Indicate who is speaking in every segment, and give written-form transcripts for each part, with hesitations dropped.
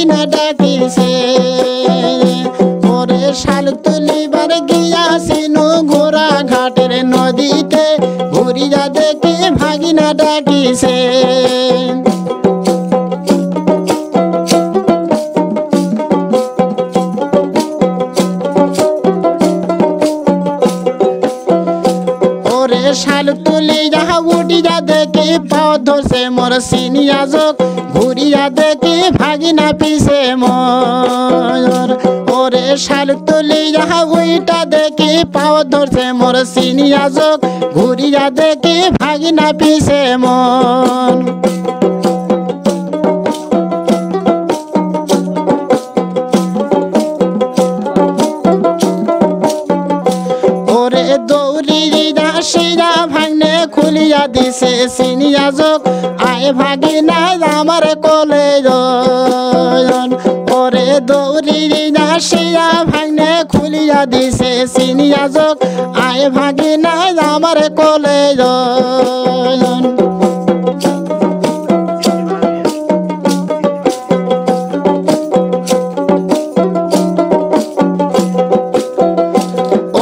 Speaker 1: ভাগিনা ডাকিছে ওরে শাল তুলিবার গিয়াছিনু ঘোড়া ঘাটের নদীতে ঘুরিয়া দেখি ভাগিনা ডাকিছে শাল তুলিয়া উঠিয়া দেখি পাও ধরছে মোর সিনিয়া যোগ ঘুরিয়া দেখি ভাগিনা পিছে মোর ওরে শাল তুলিয়া উইটা দেখি পাও ধরছে মোর সিনিয়া যোগ ঘুরিয়া দেখি ভাগিনা পিছে মোর ওরে দৌড়ি শিরা ভাঙনে খুলিয়া দিছে সিনিয়া যোগ আয় ভাগিনা আমার কোলে ওরে দৌড়ি শিরা ভাঙনে খুলিয়া দিছে সিনিয়া যোগ আয় ভাগিনা আমার কোলে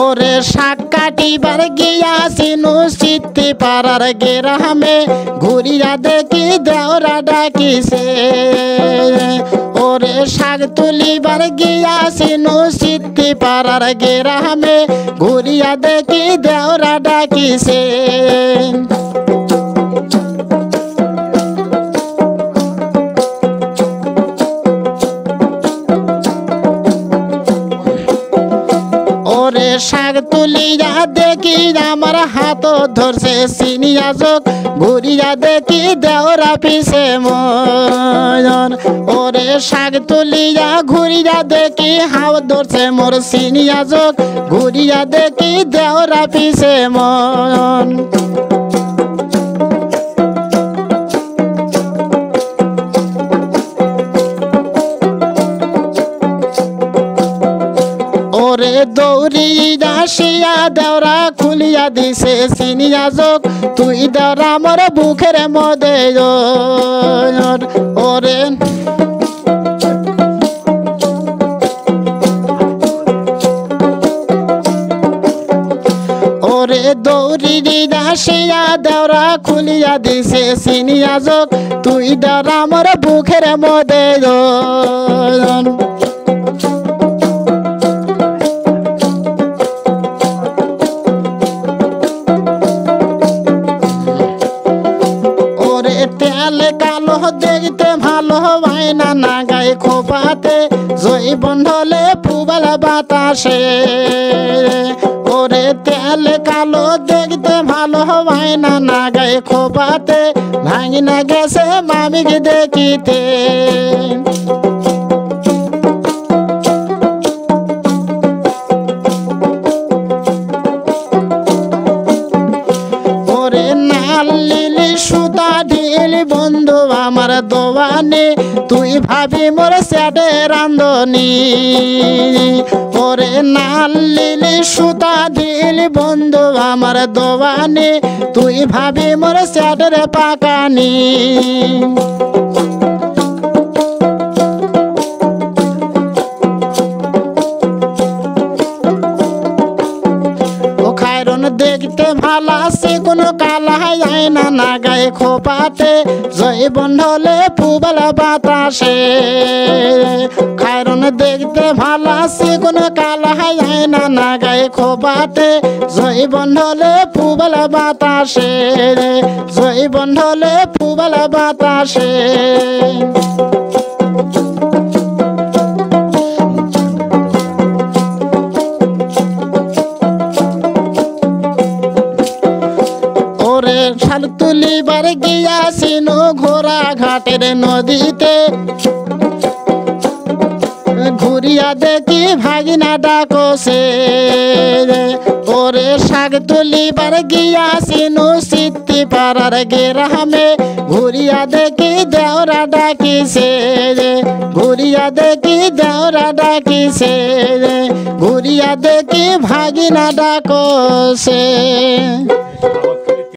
Speaker 1: ওরে শাক কাটিবার গিয়াছিনু সিদ্ধি পাড়ার গেরামে ঘুরিয়া দেখি দেওরা ডাকিছে ওরে শাক তুলিবার গিয়াছিনু সিদ্ধি পাড়ার গেরামে ঘুরিয়া দেখি দেওরা ডাকিছে ওরে শাক তুলিয়া দেখি আমার হাত ধরছে সিনিয়া যোগ ঘুরিয়া দেখি দেওরা পিছে মোর ওরে শাক তুলিয়া ঘুরিয়া দেখি হাত ধরছে মোর সিনিয়া যোগ ঘুরিয়া দেখি দেওরা পিছে মোর ওরে দৌড়ি আসিয়া দেওরা খুলিয়া দিছে সিনিয়া যোগ তুই দেওরা মোর বুকের মধ্যে ওরে ওরে দৌড়ি আসিয়া দেওরা খুলিয়া দিছে সিনিয়া যোগ তুই দেওরা মোর বুকের মধ্যে তেল কালো দেখতে ভালো ভাইনা না গায়ে খোপাতে জয় বন্ধলে পুবালা বাতাসে ওরে তেল কালো দেখতে ভালো ভাইনা না গায়ে খোপাতে ভাঙিনা গেছে মামিকে দেখিতে ওরে নাল লিলি সুতা ঢিলি বন্ধু আমার দোয়ানে তুই ভাবি মোর স্যাডে রান্ধনি ওরে নাল লিলি সুতা ঢিলি বন্ধু আমার দোয়ানে তুই ভাবি মোর স্যাডের পাকানি দেখতে ভালো আছে কোনো কালা আয়না না গায়ে খোপাতে জয় বন্ধলে পুবালা বাতাসে খায়রন দেখতে ভালো আছে কোনো কালা আয়না না গায়ে খোপাতে জয় বন্ধলে পুবালা বাতাসে জয় বন্ধলে পুবালা বাতাসে শাল তুলিবার গিয়াছিনু ঘোড়া ঘাটের নদীতে ঘুরিয়া দেখি ভাগিনা ডাকছে ওরে শাক তুলিবার গিয়াছিনু সিদ্ধি পাড়ার গেরামে ঘুরিয়া দেখি দেওরা ডাকিছে ঘুরিয়া দেখি দেওরা ডাকিছে ঘুরিয়া দেখি ভাগিনা ডাকছে।